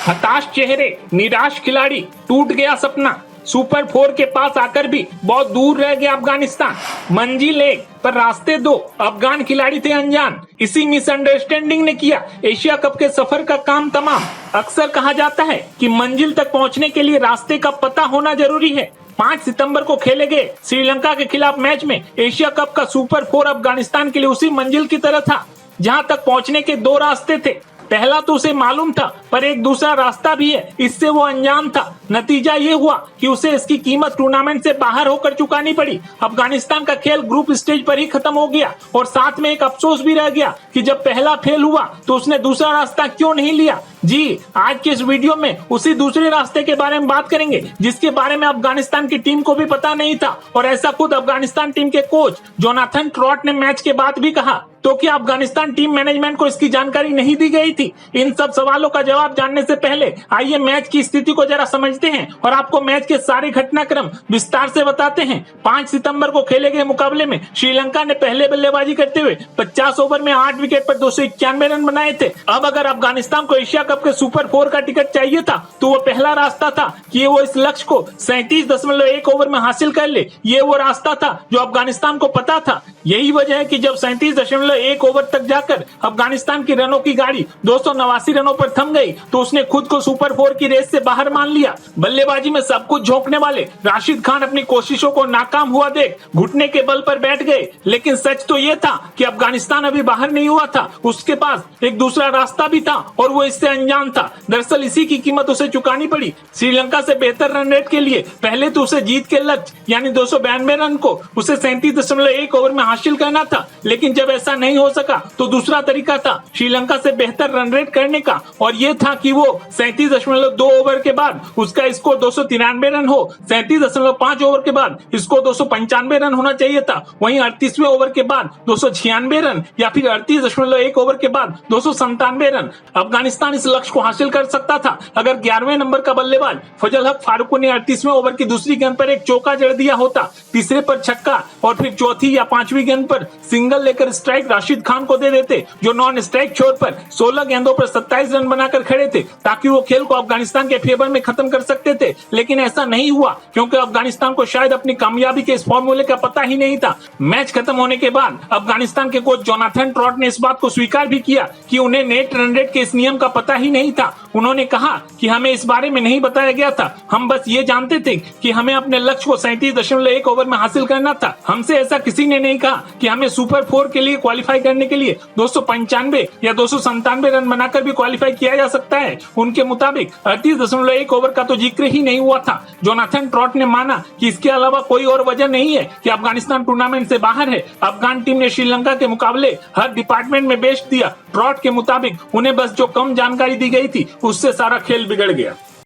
हताश चेहरे, निराश खिलाड़ी, टूट गया सपना। सुपर 4 के पास आकर भी बहुत दूर रह गया अफगानिस्तान। मंजिल एक पर रास्ते दो, अफगान खिलाड़ी थे अनजान। इसी मिसअंडरस्टैंडिंग ने किया एशिया कप के सफर का काम तमाम। अक्सर कहा जाता है कि मंजिल तक पहुंचने के लिए रास्ते का पता होना जरूरी है। 5 सितंबर को खेले गए श्रीलंका के खिलाफ मैच में एशिया कप का सुपर 4 अफगानिस्तान के लिए उसी मंजिल की तरह था, जहां तक पहुंचने के 2 रास्ते थे। पहला तो उसे मालूम था, पर एक दूसरा रास्ता भी है, इससे वो अनजान था। नतीजा ये हुआ कि उसे इसकी कीमत टूर्नामेंट से बाहर होकर चुकानी पड़ी। अफगानिस्तान का खेल ग्रुप स्टेज पर ही खत्म हो गया और साथ में एक अफसोस भी रह गया कि जब पहला फेल हुआ तो उसने दूसरा रास्ता क्यों नहीं लिया। जी, आज के इस वीडियो में उसी दूसरे रास्ते के बारे में बात करेंगे, जिसके बारे में अफगानिस्तान की टीम को भी पता नहीं था, और ऐसा खुद अफगानिस्तान टीम के कोच जोनाथन ट्रॉट ने मैच के बाद भी कहा। तो क्या अफगानिस्तान टीम मैनेजमेंट को इसकी जानकारी नहीं दी गई थी? इन सब सवालों का जवाब जानने से पहले आइए मैच की स्थिति को जरा समझते हैं और आपको मैच के सारे घटनाक्रम विस्तार से बताते हैं। 5 सितंबर को खेले गए मुकाबले में श्रीलंका ने पहले बल्लेबाजी करते हुए 50 ओवर में 8 विकेट पर 291 रन बनाए थे। अब अगर अफगानिस्तान को एशिया कप के सुपर 4 का टिकट चाहिए था तो वो पहला रास्ता था कि वो इस लक्ष्य को 37.1 ओवर में हासिल कर ले। ये वो रास्ता था जो अफगानिस्तान को पता था। यही वजह है कि जब 37.1 ओवर तक जाकर अफगानिस्तान की रनों की गाड़ी 289 रनों पर थम गई तो उसने खुद को सुपर 4 की रेस से बाहर मान लिया। बल्लेबाजी में सब कुछ झोंकने वाले राशिद खान अपनी कोशिशों को नाकाम हुआ देख घुटने के बल पर बैठ गए। लेकिन सच तो यह था कि अफगानिस्तान अभी बाहर नहीं हुआ था, उसके पास एक दूसरा रास्ता भी था और वो इससे अनजान था। दरअसल इसी की कीमत उसे चुकानी पड़ी। श्रीलंका से बेहतर रन रेट के लिए पहले तो उसे जीत के लक्ष्य यानी 292 रन को उसे 37.1 ओवर में हासिल करना था, लेकिन जब ऐसा नहीं हो सका तो दूसरा तरीका था श्रीलंका से बेहतर रन रेट करने का, और यह था कि वो 37.2 ओवर के बाद उसका स्कोर 293 रन हो। 37.5 ओवर के बाद स्कोर 295 रन होना चाहिए था। वहीं 38वें ओवर के बाद 296 रन या फिर 38.1 ओवर के बाद 297 रन। अफगानिस्तान इस लक्ष्य को हासिल कर सकता था अगर 11वें नंबर का बल्लेबाज फजल हक फारूकी ने 38वें ओवर की दूसरी गेंद पर एक चौका जड़ दिया होता, तीसरे पर छक्का और फिर चौथी या 5वीं गेंद पर सिंगल लेकर स्ट्राइक राशिद खान को दे देते, जो नॉन स्ट्राइक छोर पर 16 गेंदों पर 27 रन बनाकर खड़े थे, ताकि वो खेल को अफगानिस्तान के फेवर में खत्म कर सकते थे। लेकिन ऐसा नहीं हुआ क्योंकि अफगानिस्तान को शायद अपनी कामयाबी के इस फॉर्मूले का पता ही नहीं था। मैच खत्म होने के बाद अफगानिस्तान के कोच जोनाथन ट्रॉट ने इस बात को स्वीकार भी किया कि उन्हें नेट रन रेट के इस नियम का पता ही नहीं था। उन्होंने कहा कि हमें इस बारे में नहीं बताया गया था, हम बस ये जानते थे कि हमें अपने लक्ष्य को 37.1 ओवर में हासिल करना था। हमसे ऐसा किसी ने नहीं कहा कि हमें सुपर 4 के लिए क्वालिफाई करने के लिए 295 या 297 रन बनाकर भी क्वालिफाई किया जा सकता है। उनके मुताबिक 38.1 ओवर का तो जिक्र ही नहीं हुआ था। जोनाथन ट्रॉट ने माना कि इसके अलावा कोई और वजह नहीं है कि अफगानिस्तान टूर्नामेंट से बाहर है। अफगान टीम ने श्रीलंका के मुकाबले हर डिपार्टमेंट में बेस्ट दिया। ट्रॉट के मुताबिक उन्हें बस जो कम जानकारी दी गई थी उससे सारा खेल बिगड़ गया।